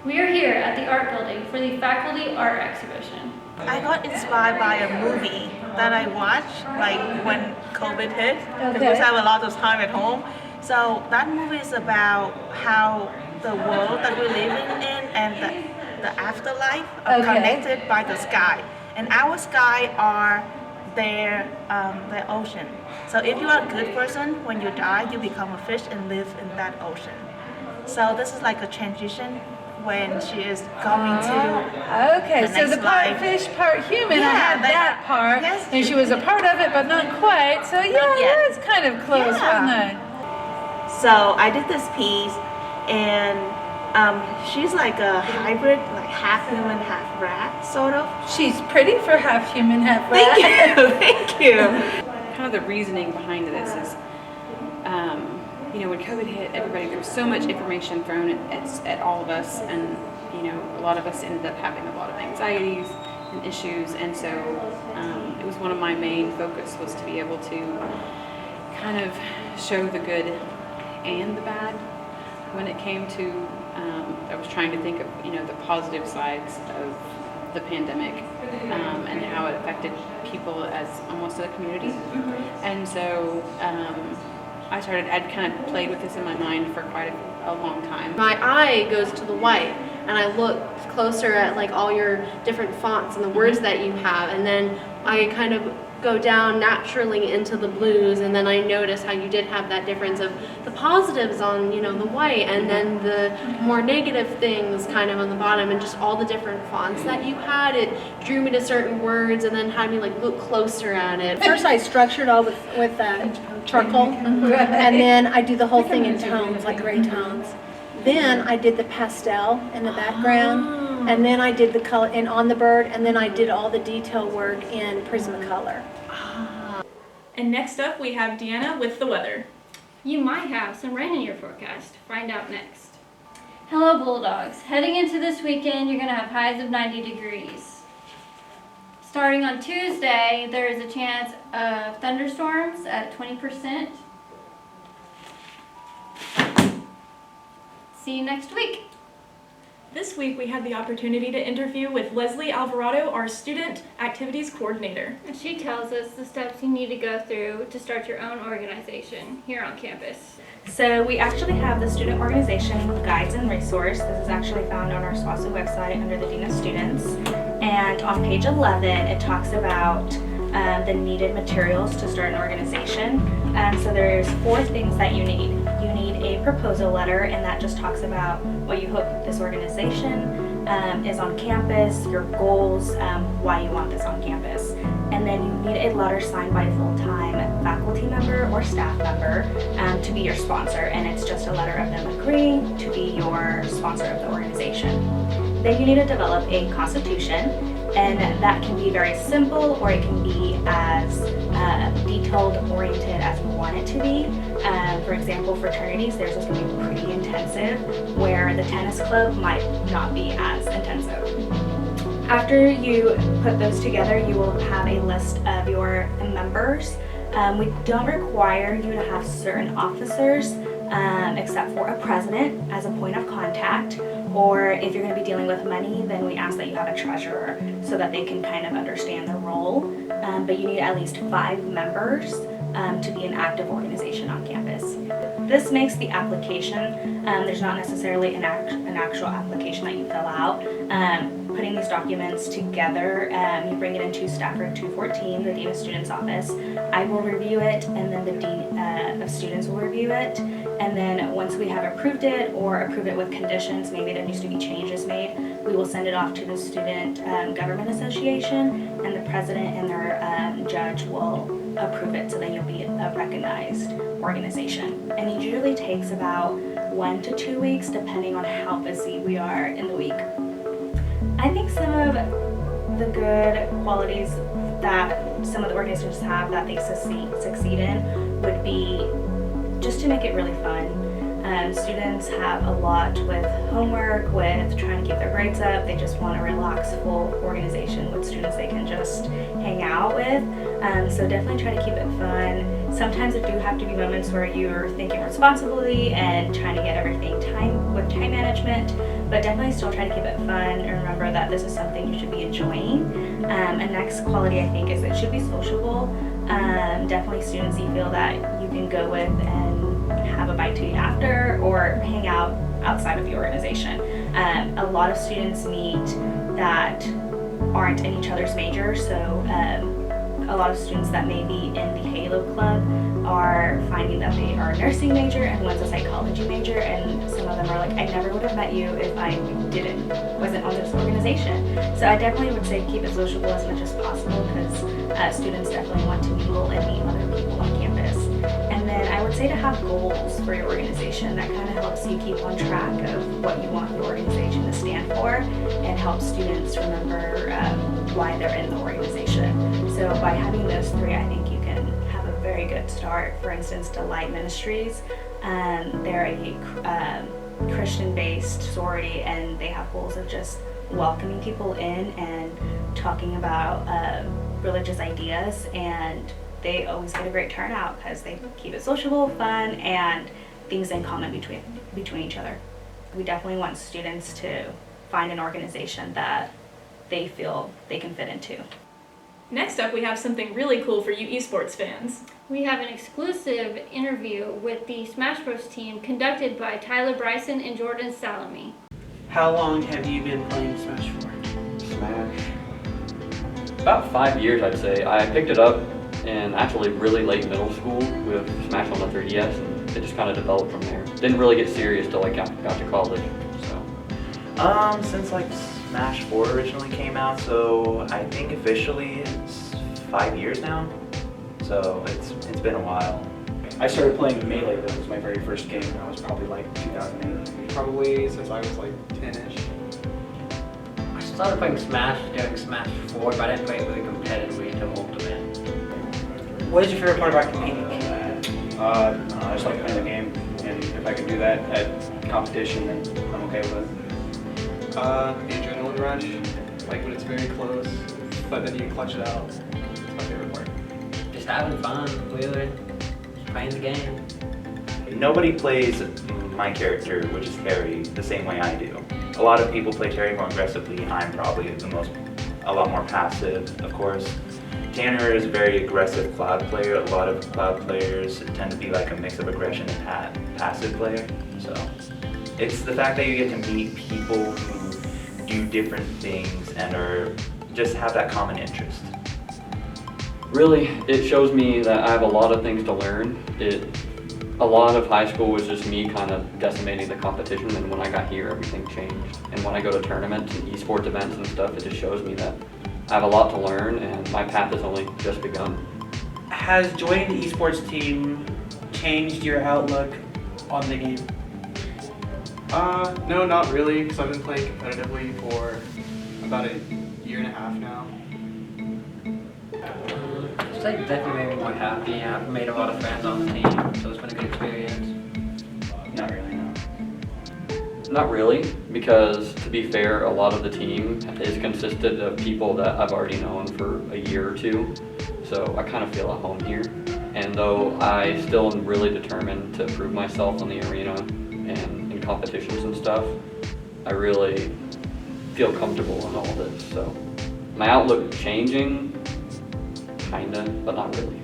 We are here at the art building for the faculty art exhibition. I got inspired by a movie that I watched like when COVID hit, because I have a lot of time at home. So that movie is about how the world that we're living in and the afterlife are connected by the sky. And our sky are the ocean. So if you are a good person, when you die, you become a fish and live in that ocean. So this is like a transition when she is going to okay, so the part life. Fish, part human, I had that part, yes. and she was a part of it, but not quite, so yeah, it's kind of close, wasn't it? So I did this piece, and she's like a hybrid, like half human, half rat, sort of. She's pretty for half human, half rat. Thank you, thank you. Kind of the reasoning behind this is, you know, when COVID hit, everybody, there was so much information thrown at all of us, and, you know, a lot of us ended up having a lot of anxieties and issues, and so it was one of my main focus was to be able to kind of show the good and the bad when it came to, I was trying to think of, you know, the positive sides of the pandemic and how it affected people as almost a community, and so I'd kind of played with this in my mind for quite a long time. My eye goes to the white, and I look closer at like all your different fonts and the words that you have, and then I kind of go down naturally into the blues, and then I notice how you did have that difference of the positives on, you know, the white, and then the more negative things kind of on the bottom, and just all the different fonts that you had. It drew me to certain words and then had me like look closer at it. First I structured all with charcoal, and then I do the whole thing in tones, like gray tones. Then I did the pastel in the background, and then I did the color and on the bird, and then I did all the detail work in Prismacolor. And next up we have Deanna with the weather. You might have some rain in your forecast. Find out next. Hello Bulldogs. Heading into this weekend, you're going to have highs of 90 degrees. Starting on Tuesday, there is a chance of thunderstorms at 20%. See you next week. This week we had the opportunity to interview with Leslie Alvarado, our Student Activities Coordinator. And she tells us the steps you need to go through to start your own organization here on campus. So we actually have the student organization guides and resource. This is actually found on our SWASU website under the Dean of Students. And on page 11, it talks about the needed materials to start an organization. So there's 4 things that you need. You need a proposal letter, and that just talks about what you hope this organization is on campus, your goals, why you want this on campus. And then you need a letter signed by a full-time faculty member or staff member to be your sponsor, and it's just a letter of them agreeing to be your sponsor of the organization. Then you need to develop a constitution, and that can be very simple or it can be as detailed oriented as you want it to be. For example, fraternities, theirs is going to be pretty intensive, where the tennis club might not be as intensive. After you put those together, you will have a list of your members. We don't require you to have certain officers except for a president as a point of contact, or if you're going to be dealing with money, then we ask that you have a treasurer so that they can kind of understand the role. But you need at least 5 members to be an active organization on campus. This makes the application, there's not necessarily an actual application that you fill out. Putting these documents together, you bring it into Staff Room 214, the Dean of Students office. I will review it, and then the Dean of Students will review it. And then once we have approved it or approve it with conditions, maybe there needs to be changes made, we will send it off to the Student Government Association, and the president and their judge will approve it, so then you'll be a recognized organization. And it usually takes about 1 to 2 weeks depending on how busy we are in the week. I think some of the good qualities that some of the organizations have that they succeed in would be just to make it really fun. Students have a lot with homework, with trying to keep their grades up. They just want a relaxful organization with students they can just hang out with. So definitely try to keep it fun. Sometimes there do have to be moments where you're thinking responsibly and trying to get everything with time management, but definitely still try to keep it fun and remember that this is something you should be enjoying. And next quality I think is it should be sociable. Definitely students you feel that you can go with and have a bite to eat after or hang out outside of the organization. A lot of students meet that aren't in each other's major, so a lot of students that may be in the Halo Club are finding that they are a nursing major and one's a psychology major, and some of them are like, I never would have met you if I wasn't on this organization. So I definitely would say keep it sociable as much as possible because students definitely want to mingle and meet other people on campus. And then I would say to have goals for your organization. That kind of helps you keep on track of what you want your organization to stand for and helps students remember why they're in the organization. So by having those three, I think you can have a very good start. For instance, Delight Ministries, they're a Christian-based sorority, and they have goals of just welcoming people in and talking about religious ideas, and they always get a great turnout because they keep it sociable, fun, and things in common between each other. We definitely want students to find an organization that they feel they can fit into. Next up, we have something really cool for you esports fans. We have an exclusive interview with the Smash Bros team conducted by Tyler Bryson and Jordan Salome. How long have you been playing Smash for? Smash. About 5 years, I'd say. I picked it up in actually really late middle school with Smash on the 3DS, and it just kind of developed from there. Didn't really get serious till I got to college. So. Since like Smash 4 originally came out, so I think officially it's 5 years now. So it's been a while. I started playing Melee. That was my very first game. I was probably like 2008. Probably since I was like 10-ish. I started playing Smash during Smash 4, but I didn't play it really competitively until Ultimate. What is your favorite part about competing? I just like playing the game, and if I can do that at competition, then I'm okay with it. The adrenaline rush, like when it's very close, but then you clutch it out. It's my favorite part. Just having fun, really. Just playing the game. Nobody plays my character, which is Terry, the same way I do. A lot of people play Terry more aggressively. I'm probably a lot more passive, of course. Tanner is a very aggressive Cloud player. A lot of Cloud players tend to be like a mix of aggression and passive player. So it's the fact that you get to meet people who do different things and just have that common interest. Really, it shows me that I have a lot of things to learn. A lot of high school was just me kind of decimating the competition, and when I got here, everything changed. And when I go to tournaments and esports events and stuff, it just shows me that I have a lot to learn, and my path has only just begun. Has joining the esports team changed your outlook on the game? No, not really, because I've been playing competitively for about a year and a half now. It's like definitely made me more happy. I've made a lot of friends on the team, so it's been a good experience. Not really, no. Not really, because to be fair, a lot of the team is consisted of people that I've already known for a year or two, so I kind of feel at home here. And though I still am really determined to prove myself on the arena and in competitions and stuff, I really feel comfortable in all this. So my outlook changing, kinda, but not really.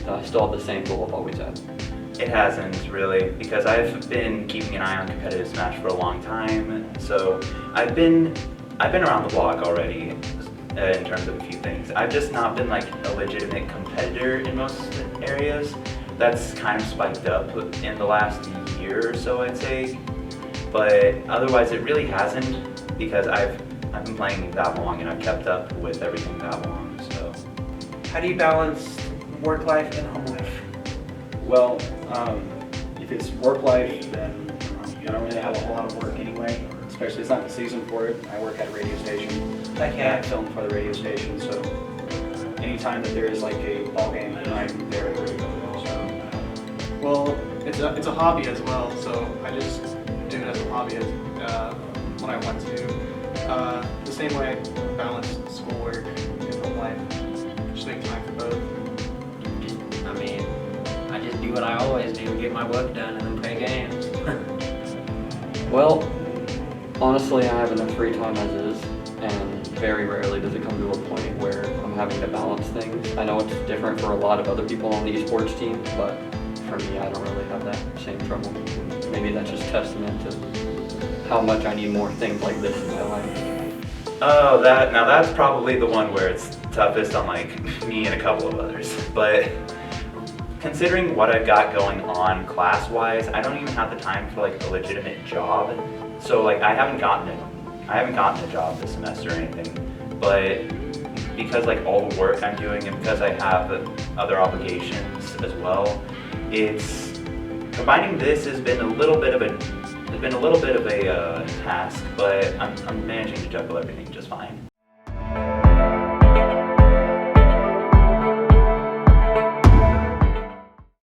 I still have the same goal I've always had. It hasn't really, because I've been keeping an eye on competitive Smash for a long time. So I've been around the block already in terms of a few things. I've just not been like a legitimate competitor in most areas. That's kind of spiked up in the last year or so, I'd say. But otherwise, it really hasn't, because I've been playing that long and I've kept up with everything that long. So, how do you balance work life and home life? Well, if it's work life, then I don't really have a whole lot of work anyway. Especially, it's not the season for it. I work at a radio station. Okay. I film for the radio station, so anytime that there is like a ball game, I'm there. So, well, it's a hobby as well, so I just do it as a hobby when I want to. The same way I balance schoolwork and home life, just make time for both. I just do what I always do, get my work done and then play games. Well, Honestly, I have enough free time as is, and very rarely does it come to a point where I'm having to balance things. I know it's different for a lot of other people on the esports team, but for me, I don't really have that same trouble. Maybe that's just testament to how much I need more things like this in my life. Oh, now that's probably the one where it's toughest on like me and a couple of others. But considering what I've got going on class-wise, I don't even have the time for like a legitimate job. So like I haven't gotten a job this semester or anything. But because like all the work I'm doing and because I have other obligations as well, it's combining this has been a little bit of a task, but I'm managing to juggle everything just fine.